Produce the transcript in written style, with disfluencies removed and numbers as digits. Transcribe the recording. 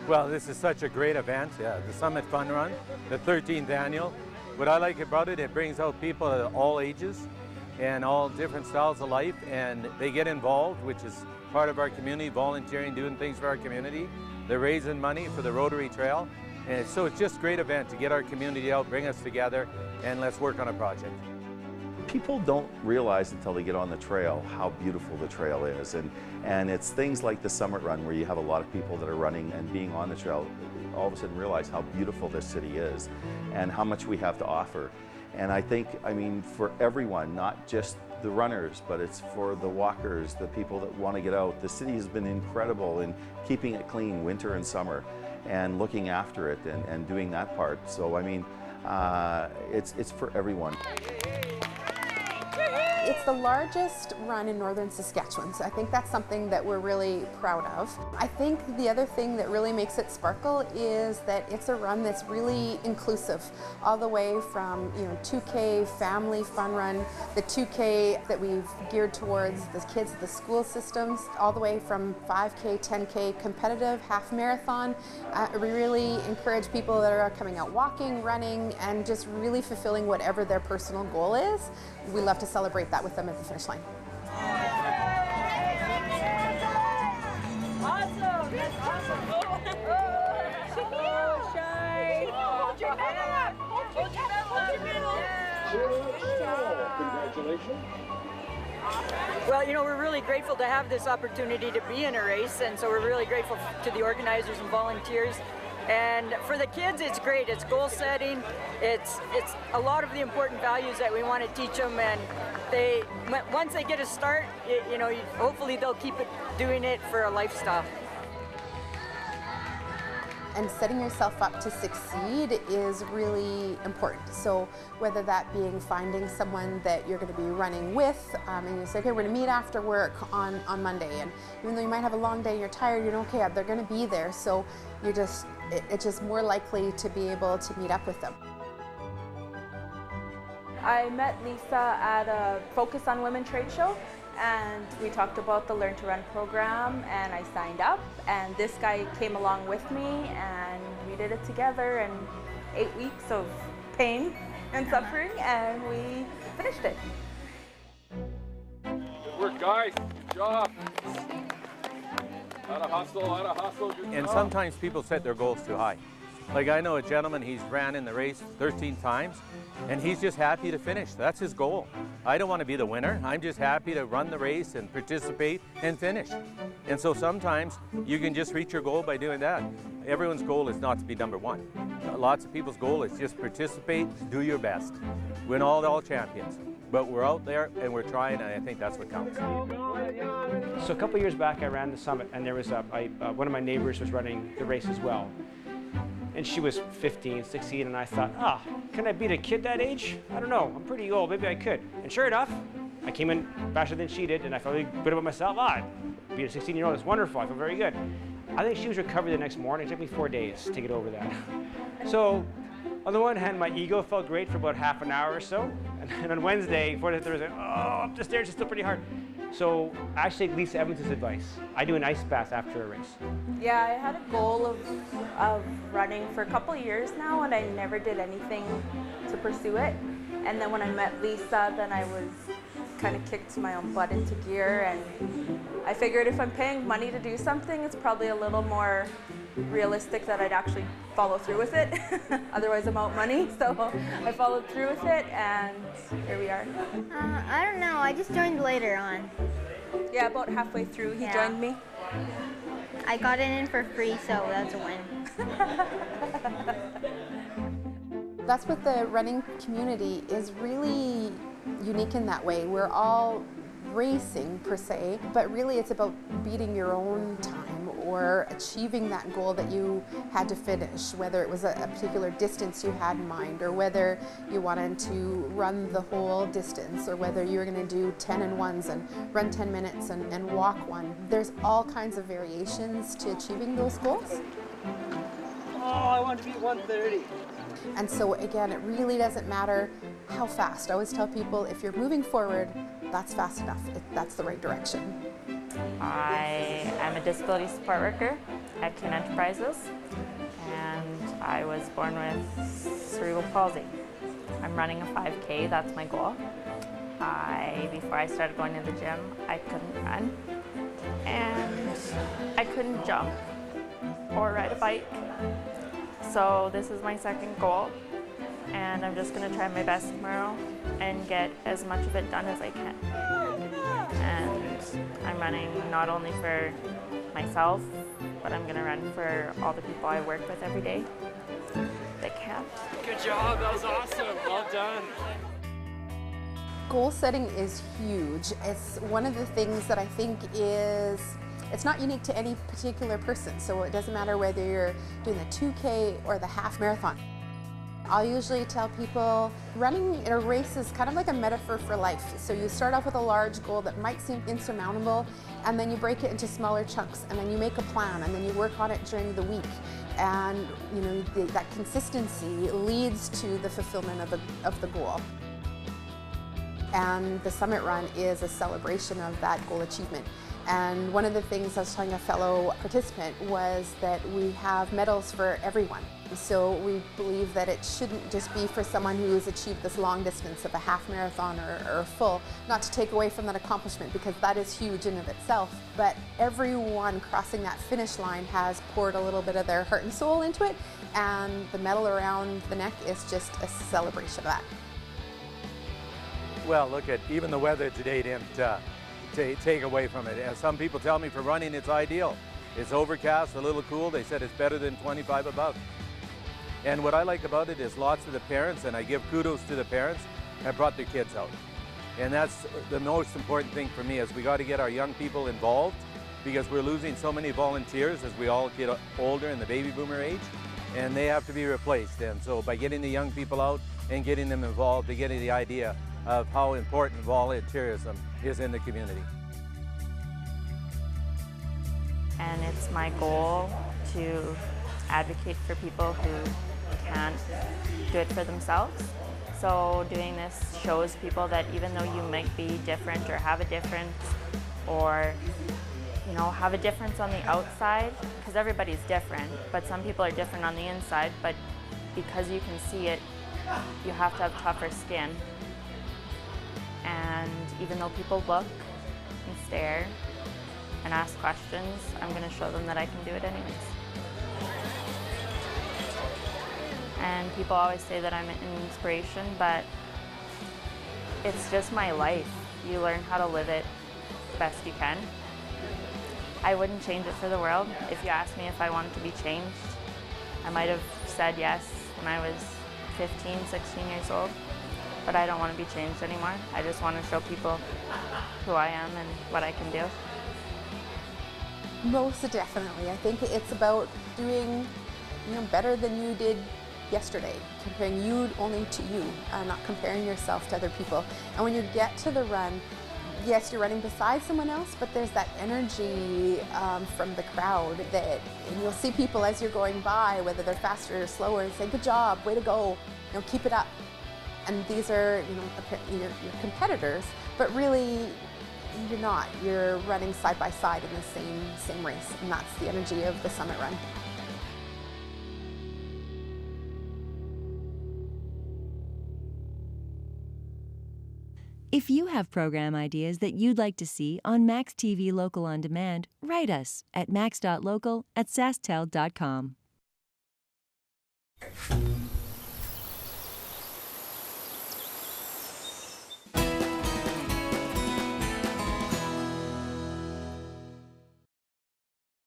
Well, this is such a great event, the Summit Fun Run, the 13th annual. What I like about it, it brings out people of all ages and all different styles of life, and they get involved, which is part of our community, volunteering, doing things for our community. They're raising money for the Rotary Trail, and so it's just a great event to get our community out, bring us together, and let's work on a project. People don't realize until they get on the trail how beautiful the trail is, and it's things like the Summit Run where you have a lot of people that are running and being on the trail all of a sudden realize how beautiful this city is and how much we have to offer. And I think, I mean, for everyone, not just the runners, but it's for the walkers, the people that want to get out. The city has been incredible in keeping it clean winter and summer and looking after it and doing that part. So I mean, it's for everyone. It's the largest run in northern Saskatchewan, so I think that's something that we're really proud of. I think the other thing that really makes it sparkle is that it's a run that's really inclusive, all the way from 2K family fun run, the 2K that we've geared towards the kids of the school systems, all the way from 5K, 10K competitive, half marathon. We really encourage people that are coming out walking, running, and just really fulfilling whatever their personal goal is. We love to celebrate that with them at the finish line. Awesome! That's awesome! Oh, shy! Hold your medal up! Hold your medal up! Congratulations. Well, we're really grateful to have this opportunity to be in a race, and so we're really grateful to the organizers and volunteers. And for the kids, it's great. It's goal setting. It's a lot of the important values that we want to teach them, and once they get a start, hopefully they'll keep doing it for a lifestyle. And setting yourself up to succeed is really important. So whether that being finding someone that you're going to be running with, and you say, okay, we're going to meet after work on Monday, and even though you might have a long day, you're tired, okay, they're going to be there, so it's just more likely to be able to meet up with them. I met Lisa at a Focus on Women trade show, and we talked about the Learn to Run program, and I signed up, and this guy came along with me, and we did it together, and 8 weeks of pain and suffering, and we finished it. Good work, guys. Good job. Out of hustle, out of hustle. Good And job. sometimes people set their goals too high. Like I know a gentleman, he's ran in the race 13 times, and he's just happy to finish. That's his goal. I don't want to be the winner. I'm just happy to run the race and participate and finish. And so sometimes you can just reach your goal by doing that. Everyone's goal is not to be number one. Lots of people's goal is just participate, do your best, win all champions. But we're out there and we're trying, and I think that's what counts. So a couple years back, I ran the Summit, and there was one of my neighbors was running the race as well. And she was 15, 16, and I thought, can I beat a kid that age? I don't know, I'm pretty old, maybe I could. And sure enough, I came in faster than she did, and I felt really good about myself. I beat a 16-year-old, it's wonderful, I feel very good. I think she was recovered the next morning. It took me 4 days to get over that. So, on the one hand, my ego felt great for about half an hour or so, and then on Wednesday, Thursday, up the stairs is still pretty hard. So I actually take Lisa Evans' advice. I do an ice bath after a race. Yeah, I had a goal of running for a couple of years now, and I never did anything to pursue it. And then when I met Lisa, then I was kind of kicked my own butt into gear, and I figured if I'm paying money to do something, it's probably a little more realistic that I'd actually follow through with it. Otherwise I'm out money, so I followed through with it, and here we are. I don't know, I just joined later on. Yeah, about halfway through he joined me. I got it in for free, so that's a win. That's what the running community is really unique in that way. We're all racing per se, but really it's about beating your own time or achieving that goal that you had to finish, whether it was a particular distance you had in mind, or whether you wanted to run the whole distance, or whether you were going to do 10 and 1s and run 10 minutes and walk one. There's all kinds of variations to achieving those goals. Oh, I want to beat 1:30. And so again, it really doesn't matter how fast. I always tell people, if you're moving forward, that's fast enough. That's the right direction. I am a disability support worker at Kin Enterprises, and I was born with cerebral palsy. I'm running a 5K, that's my goal. Before I started going to the gym, I couldn't run, and I couldn't jump or ride a bike. So this is my second goal, and I'm just going to try my best tomorrow and get as much of it done as I can. And I'm running not only for myself, but I'm going to run for all the people I work with every day that can't. Good job, that was awesome. Well done. Goal setting is huge. It's one of the things that I think is, it's not unique to any particular person. So it doesn't matter whether you're doing the 2K or the half marathon. I'll usually tell people running in a race is kind of like a metaphor for life. So you start off with a large goal that might seem insurmountable, and then you break it into smaller chunks, and then you make a plan, and then you work on it during the week. And you know, that consistency leads to the fulfillment of the goal. And the Summit Run is a celebration of that goal achievement. And one of the things I was telling a fellow participant was that we have medals for everyone. So we believe that it shouldn't just be for someone who has achieved this long distance of a half marathon or a full, not to take away from that accomplishment, because that is huge in of itself, but everyone crossing that finish line has poured a little bit of their heart and soul into it, and the medal around the neck is just a celebration of that. Well, look at, even the weather today didn't take away from it. As some people tell me, for running it's ideal. It's overcast, a little cool. They said it's better than 25 above. And what I like about it is lots of the parents, and I give kudos to the parents, have brought their kids out. And that's the most important thing for me, is we got to get our young people involved, because we're losing so many volunteers as we all get older in the baby boomer age, and they have to be replaced. And so by getting the young people out and getting them involved, they're getting the idea of how important volunteerism is in the community. And it's my goal to advocate for people who can't do it for themselves. So doing this shows people that even though you might be different or have a difference, or you know, have a difference on the outside, because everybody's different, but some people are different on the inside, but because you can see it, you have to have tougher skin. And even though people look and stare and ask questions, I'm going to show them that I can do it anyways. And people always say that I'm an inspiration, but it's just my life. You learn how to live it the best you can. I wouldn't change it for the world. If you asked me if I wanted to be changed, I might have said yes when I was 15, 16 years old. But I don't want to be changed anymore. I just want to show people who I am and what I can do. Most definitely. I think it's about doing, you know, better than you did yesterday, comparing you only to you, not comparing yourself to other people. And when you get to the run, yes, you're running beside someone else, but there's that energy from the crowd that, and you'll see people as you're going by, whether they're faster or slower, and say, "Good job, way to go, you know, keep it up." And these are, you know, your competitors, but really you're not. You're running side by side in the same race, and that's the energy of the Summit Run. If you have program ideas that you'd like to see on maxTV Local On Demand, write us at max.local@sasktel.com.